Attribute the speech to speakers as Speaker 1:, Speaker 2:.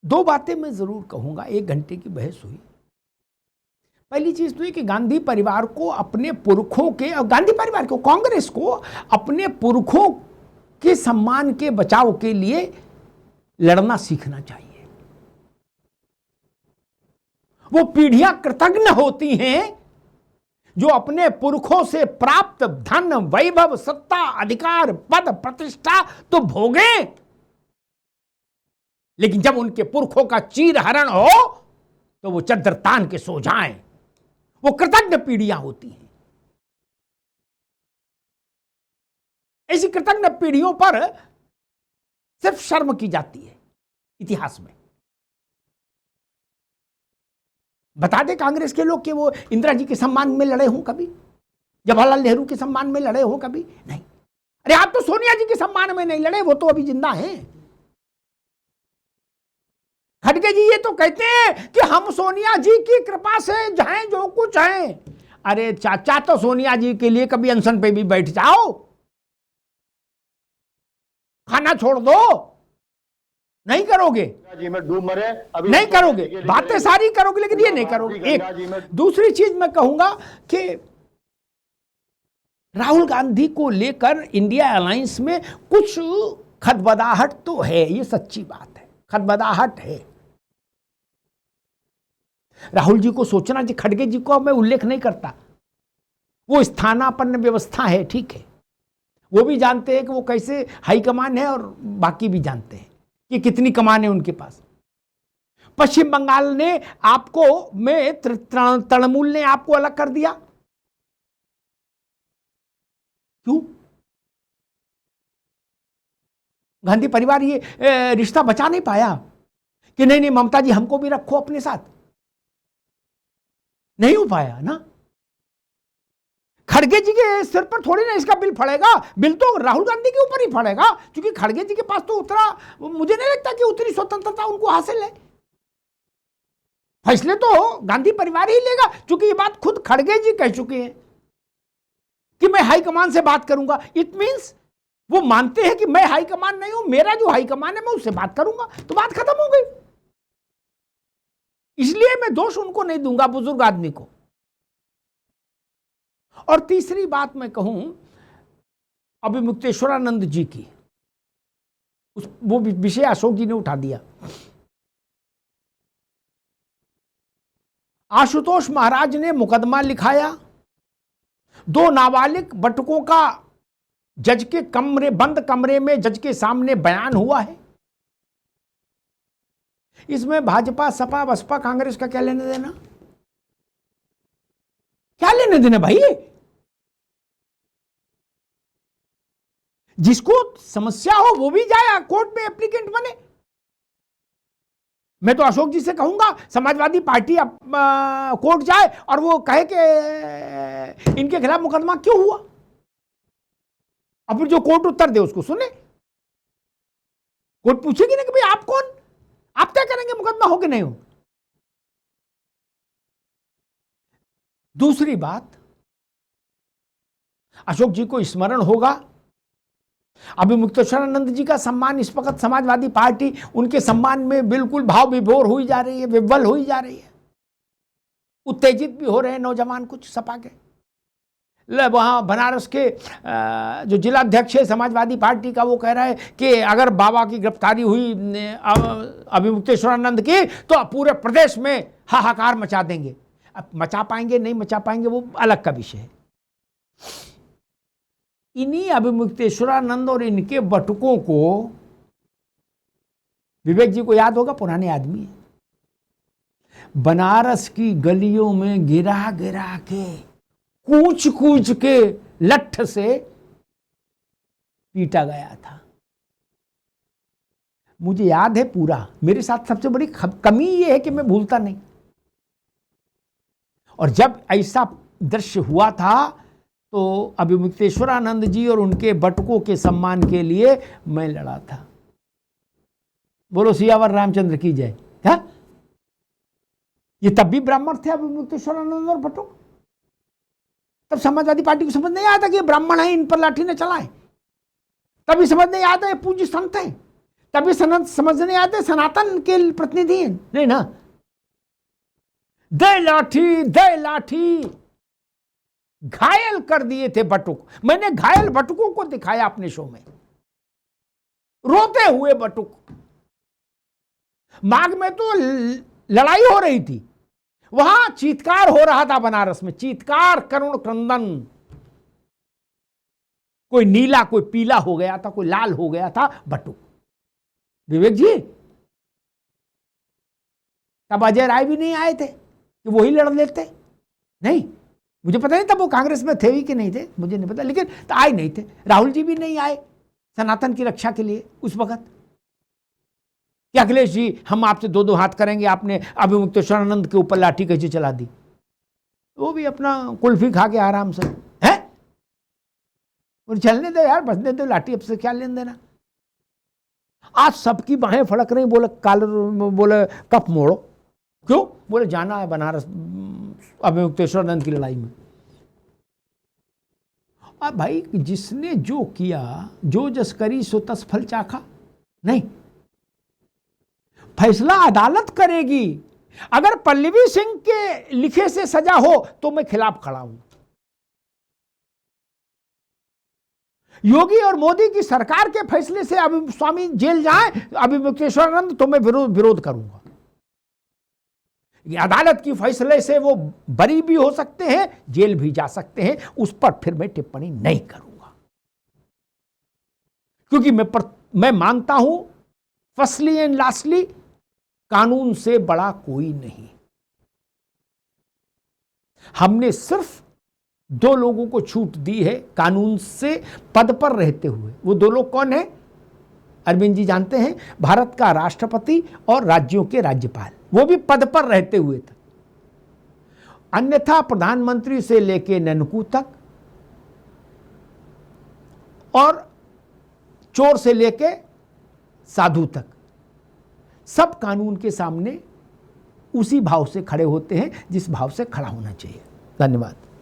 Speaker 1: दो बातें मैं जरूर कहूंगा। 1 घंटे की बहस हुई। पहली चीज तो ये कि गांधी परिवार को अपने पुरखों के, और गांधी परिवार को, कांग्रेस को अपने पुरखों के सम्मान के बचाव के लिए लड़ना सीखना चाहिए। वो पीढ़ियां कृतज्ञ होती हैं जो अपने पुरखों से प्राप्त धन, वैभव, सत्ता, अधिकार, पद, प्रतिष्ठा तो भोगें, लेकिन जब उनके पुरखों का चीरहरण हो तो वो चद्दर तान के सो जाएं। वो कृतज्ञ पीढ़ियां होती हैं। ऐसी कृतज्ञ पीढ़ियों पर सिर्फ शर्म की जाती है इतिहास में। बता दे कांग्रेस के लोग कि वो इंदिरा जी के सम्मान में लड़े हों कभी, जवाहरलाल नेहरू के सम्मान में लड़े हों कभी? नहीं। अरे आप तो सोनिया जी के सम्मान में नहीं लड़े, वो तो अभी जिंदा हैं। खड़गे जी ये तो कहते हैं कि हम सोनिया जी की कृपा से जाएं जो कुछ हैं। अरे चाचा, तो सोनिया जी के लिए कभी अनशन पे भी बैठ जाओ, खाना छोड़ दो। नहीं करोगे
Speaker 2: जी में डूब मरे, अभी
Speaker 1: नहीं करोगे, बातें सारी करोगे लेकिन ये नहीं करोगे। एक दूसरी चीज मैं कहूंगा कि राहुल गांधी को लेकर इंडिया अलायंस में कुछ खदबदाहट तो है, ये सच्ची बात है, खदबदाहट है। राहुल जी को सोचना चाहिए। खड़गे जी को मैं उल्लेख नहीं करता, वो स्थानापन्न व्यवस्था है, ठीक है। वो भी जानते हैं कि वो कैसे हाईकमान है, और बाकी भी जानते हैं कि कितनी कमान है उनके पास। पश्चिम बंगाल ने आपको में तृणमूल ने आपको अलग कर दिया, क्यों? गांधी परिवार ये रिश्ता बचा नहीं पाया कि नहीं नहीं ममता जी हमको भी रखो अपने साथ? नहीं हो पाया ना। खड़गे जी के सिर पर थोड़ी ना इसका बिल फड़ेगा, बिल तो राहुल गांधी के ऊपर ही फड़ेगा, क्योंकि खड़गे जी के पास तो उतना, मुझे नहीं लगता कि उतनी स्वतंत्रता उनको हासिल है। फैसले तो गांधी परिवार ही लेगा, क्योंकि ये बात खुद खड़गे जी कह चुके हैं कि मैं हाईकमान से बात करूंगा। इट मींस वो मानते हैं कि मैं हाईकमान नहीं हूं, मेरा जो हाईकमान है मैं उससे बात करूंगा, तो बात खत्म हो गई। इसलिए मैं दोष उनको नहीं दूंगा, बुजुर्ग आदमी को। और तीसरी बात मैं कहूं अभी मुक्तेश्वरानंद जी की, वो विषय अशोक जी ने उठा दिया। आशुतोष महाराज ने मुकदमा लिखाया, 2 नाबालिग बटुकों का जज के बंद कमरे में जज के सामने बयान हुआ है। इसमें भाजपा, सपा, बसपा, कांग्रेस का क्या लेने देना? क्या लेने देना भाई? जिसको समस्या हो वो भी जाए कोर्ट में एप्लीकेंट बने। मैं तो अशोक जी से कहूंगा समाजवादी पार्टी कोर्ट जाए और वो कहे कि इनके खिलाफ मुकदमा क्यों हुआ, और फिर जो कोर्ट उत्तर दे उसको सुने। कोर्ट पूछेगी ना कि भाई आप कौन, आप क्या करेंगे, मुकदमा हो कि नहीं हो। दूसरी बात, अशोक जी को स्मरण होगा अभी मुक्तेश्वरानंद जी का सम्मान इस वक्त समाजवादी पार्टी उनके सम्मान में बिल्कुल भाव विभोर हुई जा रही है, विह्वल हुई जा रही है। उत्तेजित भी हो रहे हैं नौजवान कुछ सपा के। वहां बनारस के जो जिलाध्यक्ष है समाजवादी पार्टी का, वो कह रहा है कि अगर बाबा की गिरफ्तारी हुई अभी मुक्तेश्वरानंद की तो पूरे प्रदेश में हाहाकार मचा देंगे। अब मचा पाएंगे नहीं मचा पाएंगे वो अलग का विषय है। इन्हीं अभिमुक्तेश्वरानंद और इनके बटुकों को, विवेक जी को याद होगा, पुराने आदमी है, बनारस की गलियों में गिरा गिरा के, कूच कूच के लठ से पीटा गया था। मुझे याद है पूरा। मेरे साथ सबसे बड़ी कमी यह है कि मैं भूलता नहीं। और जब ऐसा दृश्य हुआ था तो अभिमुक्तेश्वरानंद जी और उनके बटुकों के सम्मान के लिए मैं लड़ा था। बोलो सियावर रामचंद्र की जय। क्या ये तब भी ब्राह्मण थे अभिमुक्तेश्वरानंद और बटुक? तब समाजवादी पार्टी को समझ नहीं आया था कि ये ब्राह्मण है, इन पर लाठी ने चलाए। तभी समझ नहीं आता ये पूज्य संत है। तभी समझने आते सनातन के प्रतिनिधि हैं, नहीं ना। दे लाठी दे लाठी, घायल कर दिए थे बटुक। मैंने घायल बटुकों को दिखाया अपने शो में, रोते हुए बटुक। माघ में तो लड़ाई हो रही थी, वहां चीत्कार हो रहा था बनारस में, चीत्कार करुण क्रंदन। कोई नीला कोई पीला हो गया था, कोई लाल हो गया था बटुक। विवेक जी, तब अजय राय भी नहीं आए थे कि वही लड़ लेते? नहीं, मुझे पता नहीं तब वो कांग्रेस में थे भी कि नहीं थे, मुझे नहीं पता, लेकिन तो आए नहीं थे। राहुल जी भी नहीं आए सनातन की रक्षा के लिए उस वक्त कि अखिलेश जी हम आपसे दो दो हाथ करेंगे, आपने अभिमुक्तेश्वरानंद के ऊपर लाठी कैसे चला दी। वो भी अपना कुल्फी खा के आराम से है, और चलने दो यार, बचने दो, लाठी अब से क्या लेन देना। आज सबकी बाहें फड़क रही, बोले कालर, बोले कप मोड़ो। क्यों? बोले जाना है बनारस अभिमुक्तेश्वरानंद की लड़ाई में। अब भाई जिसने जो किया, जो जस करी सो तस फल चाखा। नहीं, फैसला अदालत करेगी। अगर पल्लवी सिंह के लिखे से सजा हो तो मैं खिलाफ खड़ा हूं। योगी और मोदी की सरकार के फैसले से अभी स्वामी जेल जाए अभिमुक्तेश्वरानंद तो मैं विरोध करूंगा। अदालत की फैसले से वो बरी भी हो सकते हैं, जेल भी जा सकते हैं, उस पर फिर मैं टिप्पणी नहीं करूंगा। क्योंकि मैं मानता हूं फर्स्टली एंड लास्टली कानून से बड़ा कोई नहीं। हमने सिर्फ दो लोगों को छूट दी है कानून से पद पर रहते हुए। वो दो लोग कौन है? अरविंद जी जानते हैं, भारत का राष्ट्रपति और राज्यों के राज्यपाल, वो भी पद पर रहते हुए थे। अन्यथा प्रधानमंत्री से लेके ननकू तक और चोर से लेके साधु तक सब कानून के सामने उसी भाव से खड़े होते हैं जिस भाव से खड़ा होना चाहिए। धन्यवाद।